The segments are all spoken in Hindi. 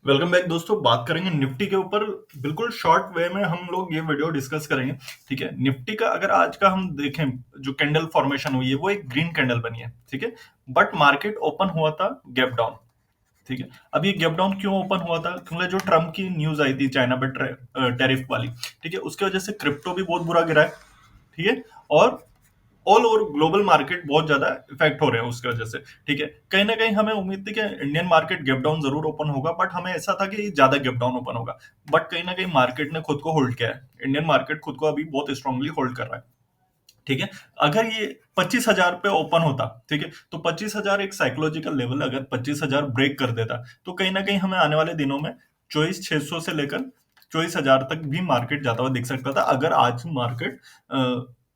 वेलकम बैक दोस्तों। बात करेंगे निफ्टी के ऊपर। बिल्कुल शॉर्ट वे में हम लोग ये वीडियो डिस्कस करेंगे। ठीक है, निफ्टी का अगर आज का हम देखें, जो कैंडल फॉर्मेशन हुई है वो एक ग्रीन कैंडल बनी है। ठीक है, बट मार्केट ओपन हुआ था गैप डाउन। ठीक है, अब ये गैप डाउन क्यों ओपन हुआ था? क्योंकि जो ट्रम्प की न्यूज आई थी चाइना पे टैरिफ वाली, ठीक है, उसकी वजह से क्रिप्टो भी बहुत बुरा गिरा है। ठीक है, और ऑल ओवर ग्लोबल मार्केट बहुत ज्यादा इफेक्ट हो रहे हैं उसकी वजह से। ठीक है, कहीं ना कहीं हमें उम्मीद थी कि इंडियन मार्केट गैप डाउन जरूर ओपन होगा, बट हमें ऐसा था कि ज्यादा गैप डाउन ओपन होगा। बट कहीं ना कहीं मार्केट ने खुद को होल्ड किया है। इंडियन मार्केट खुद को अभी बहुत स्ट्रांगली होल्ड कर रहा है। ठीक है, अगर ये 25,000 पे ओपन होता, ठीक है, तो 25,000 एक साइकोलॉजिकल लेवल, अगर 25,000 ब्रेक कर देता तो कहीं ना कहीं हमें आने वाले दिनों में 24,600 से लेकर 24,000 तक भी मार्केट जाता हुआ दिख सकता था, अगर आज मार्केट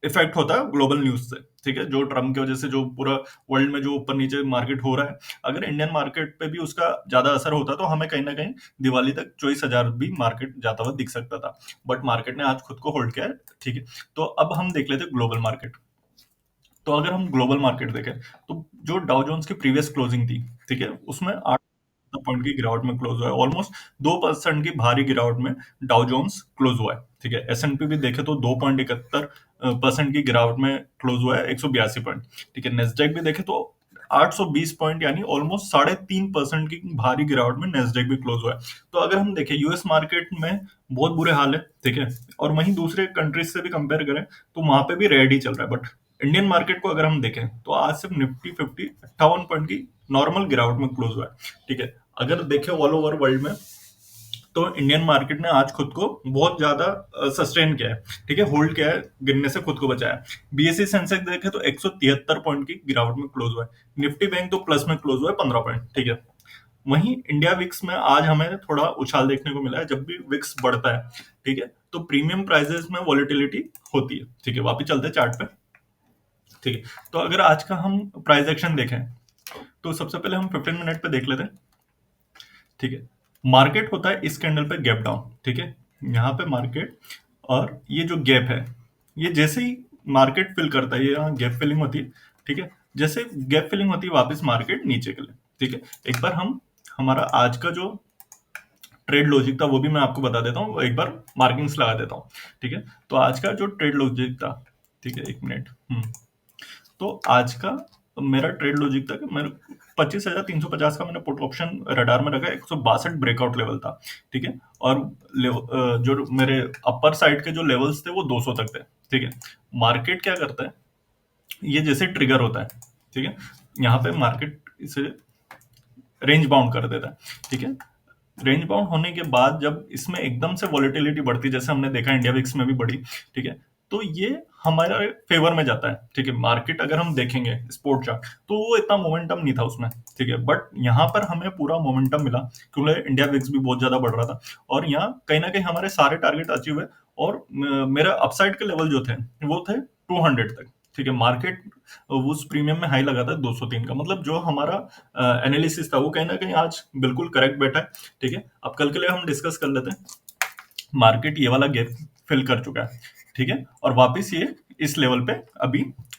इफेक्ट होता है ग्लोबल न्यूज से। ठीक है, जो ट्रम्प की वजह से जो पूरा वर्ल्ड में जो ऊपर नीचे मार्केट हो रहा है, अगर इंडियन मार्केट पे भी उसका ज्यादा असर होता तो हमें कहीं ना कहीं दिवाली तक 24,000 भी मार्केट जाता हुआ दिख सकता था। बट मार्केट ने आज खुद को होल्ड किया है। ठीक है, तो अब हम देख लेते हैं ग्लोबल मार्केट। तो अगर हम ग्लोबल मार्केट देखें, तो जो डाउ जोन्स की प्रीवियस क्लोजिंग थी, ठीक है, उसमें 8 पॉइंट की गिरावट में क्लोज हुआ है। ऑलमोस्ट 2% की भारी गिरावट में डाउ जोन्स क्लोज हुआ है। ठीक है, S&P भी देखे तो 2.71% की गिरावट में क्लोज हुआ है, 182 पॉइंट। ठीक है, नेस्डेक भी देखे तो 820 पॉइंट यानी ऑलमोस्ट 3.5% की भारी गिरावट में नेस्डेक भी क्लोज हुआ है। तो अगर हम देखें यूएस मार्केट में बहुत बुरे हाल है। ठीक है, और वहीं दूसरे कंट्रीज से भी कंपेयर करें तो वहां पे भी रेड ही चल रहा है। बट इंडियन मार्केट को अगर हम देखें तो आज सिर्फ निफ्टी 50 58 पॉइंट की नॉर्मल गिरावट में क्लोज हुआ है। ठीक है, अगर देखें ऑल ओवर वर्ल्ड में तो इंडियन मार्केट ने आज खुद को बहुत ज्यादा सस्टेन किया है। ठीक है, होल्ड किया है, गिरने से खुद को बचाया है। बीएसई सेंसेक्स देखे तो 173 पॉइंट की गिरावट में क्लोज हुआ है। निफ्टी बैंक तो प्लस में क्लोज हुआ है 15 पॉइंट। ठीक है, वहीं इंडिया विक्स में आज हमें थोड़ा उछाल देखने को मिला है। जब भी विक्स बढ़ता है, ठीक है, तो प्रीमियम प्राइसेस में वॉलिटिलिटी होती है। ठीक है, वापिस चलते हैं चार्ट पे। ठीक है, तो अगर आज का हम प्राइस एक्शन देखें तो सबसे पहले हम 15 मिनट पे देख लेते हैं। ठीक है, मार्केट होता है इस कैंडल पे गैप डाउन। ठीक है, यहाँ पे मार्केट, और ये जो गैप है, ये जैसे ही मार्केट फिल करता है, ये यहाँ गैप फिलिंग होती है। ठीक है, जैसे गैप फिलिंग होती है वापस मार्केट नीचे के लिए। ठीक है, एक बार हम हमारा आज का जो ट्रेड लॉजिक था वो भी मैं आपको बता देता हूँ, एक बार मार्किंग्स लगा देता हूँ। ठीक है, तो आज का जो ट्रेड लॉजिक था, ठीक है, एक मिनट। तो आज का मेरा ट्रेड लॉजिक था कि मेरे 25,350 का मैंने पुट ऑप्शन रडार में रखा, 162 ब्रेकआउट लेवल था। ठीक है, और जो मेरे अपर साइड के जो लेवल्स थे वो 200 तक थे। ठीक है, मार्केट क्या करता है, ये जैसे ट्रिगर होता है, ठीक है, यहाँ पे मार्केट इसे रेंज बाउंड कर देता है। ठीक है, रेंज बाउंड होने के बाद जब इसमें एकदम से वॉलेटिलिटी बढ़ती है, जैसे हमने देखा इंडिया विक्स में भी बढ़ी, ठीक है, तो ये हमारे फेवर में जाता है। ठीक है, मार्केट अगर हम देखेंगे स्पोर्ट चार्ट तो वो इतना मोमेंटम नहीं था उसमें। ठीक है, बट यहाँ पर हमें पूरा मोमेंटम मिला क्योंकि इंडिया विक्स भी बहुत ज्यादा बढ़ रहा था, और यहाँ कहीं ना कहीं हमारे सारे टारगेट अचीव हुए, और मेरा अपसाइड के लेवल जो थे वो थे 200 तक। ठीक है, मार्केट उस प्रीमियम में हाई लगा था 203 का, मतलब जो हमारा एनालिसिस था वो कहीं ना कहीं आज बिल्कुल करेक्ट बैठा है। ठीक है, अब कल के लिए हम डिस्कस कर लेते हैं। मार्केट ये वाला गैप फिल कर चुका है। ठीक है, और वापस ये इस लेवल पे अभी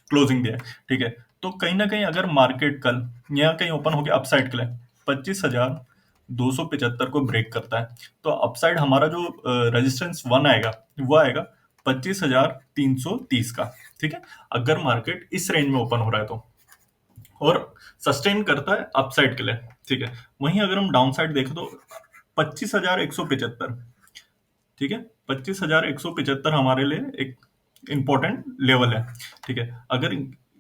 क्लोजिंग दिया है। ठीक है, तो कहीं ना कहीं अगर मार्केट कल यहाँ कहीं ओपन हो गया अपसाइड के लिए 25,275 को ब्रेक करता है, तो अपसाइड हमारा जो रेजिस्टेंस वन आएगा वो आएगा 25,330 का। ठीक है, अगर मार्केट इस रेंज में ओपन हो रहा है तो, और सस्टेन करता है अपसाइड के लिए। ठीक है, वहीं अगर हम डाउन साइड देखें तो 25,175। ठीक है, 25,175 हमारे लिए एक इंपॉर्टेंट लेवल है। ठीक है, अगर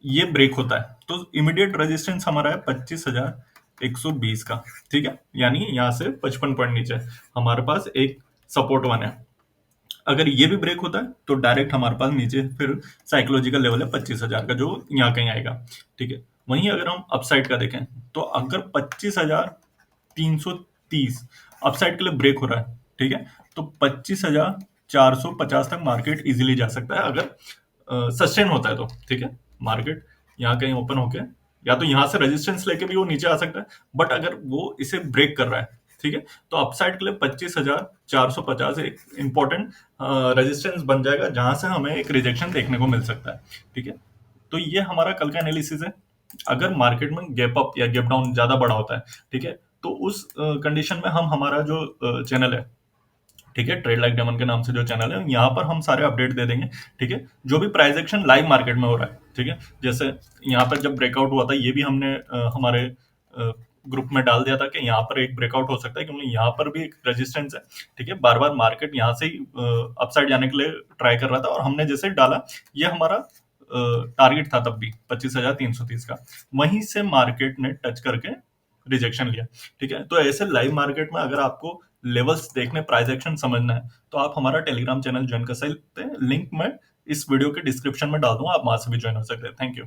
ये ब्रेक होता है तो इमीडिएट रेजिस्टेंस हमारा है 25,120 का। ठीक है, यानी यहाँ से 55 पॉइंट नीचे हमारे पास एक सपोर्ट वन है। अगर ये भी ब्रेक होता है तो डायरेक्ट हमारे पास नीचे फिर साइकोलॉजिकल लेवल है 25,000 का, जो यहाँ कहीं आएगा। ठीक है, वहीं अगर हम अपसाइड का देखें तो अगर 25,330 अपसाइड के लिए ब्रेक हो रहा है, ठीक है, तो 25,450 तक मार्केट इजीली जा सकता है, अगर सस्टेन होता है तो। ठीक है, मार्केट यहाँ कहीं ओपन होके या तो यहाँ से रेजिस्टेंस लेके भी वो नीचे आ सकता है, बट अगर वो इसे ब्रेक कर रहा है, ठीक है, तो अपसाइड के लिए 25,450 एक इंपॉर्टेंट रेजिस्टेंस बन जाएगा, जहां से हमें एक रिजेक्शन देखने को मिल सकता है। ठीक है, तो ये हमारा कल का एनालिसिस है। अगर मार्केट में गैप अप या गैप डाउन ज्यादा बड़ा होता है, ठीक है, तो उस कंडीशन में हम हमारा जो चैनल है, ठीक है, ट्रेड लाइक डायमंड के नाम से जो चैनल है, यहाँ पर हम सारे अपडेट दे देंगे। ठीक है, जो भी प्राइस एक्शन लाइव मार्केट में हो रहा है, ठीक है, जैसे यहाँ पर जब ब्रेकआउट हुआ था, ये भी हमने हमारे ग्रुप में डाल दिया था कि यहाँ पर एक ब्रेकआउट हो सकता है, क्योंकि यहाँ पर भी एक रेजिस्टेंस है। ठीक है, बार बार मार्केट यहाँ से ही अपसाइड जाने के लिए ट्राई कर रहा था, और हमने जैसे डाला, ये हमारा टारगेट था तब भी 25,330 का, वहीं से मार्केट ने टच करके रिजेक्शन लिया। ठीक है, तो ऐसे लाइव मार्केट में अगर आपको लेवल्स देखने, प्राइस एक्शन समझना है, तो आप हमारा टेलीग्राम चैनल ज्वाइन कर सकते हैं। लिंक मैं इस वीडियो के डिस्क्रिप्शन में डाल दूंगा, आप वहां से भी ज्वाइन हो सकते हैं। Thank you.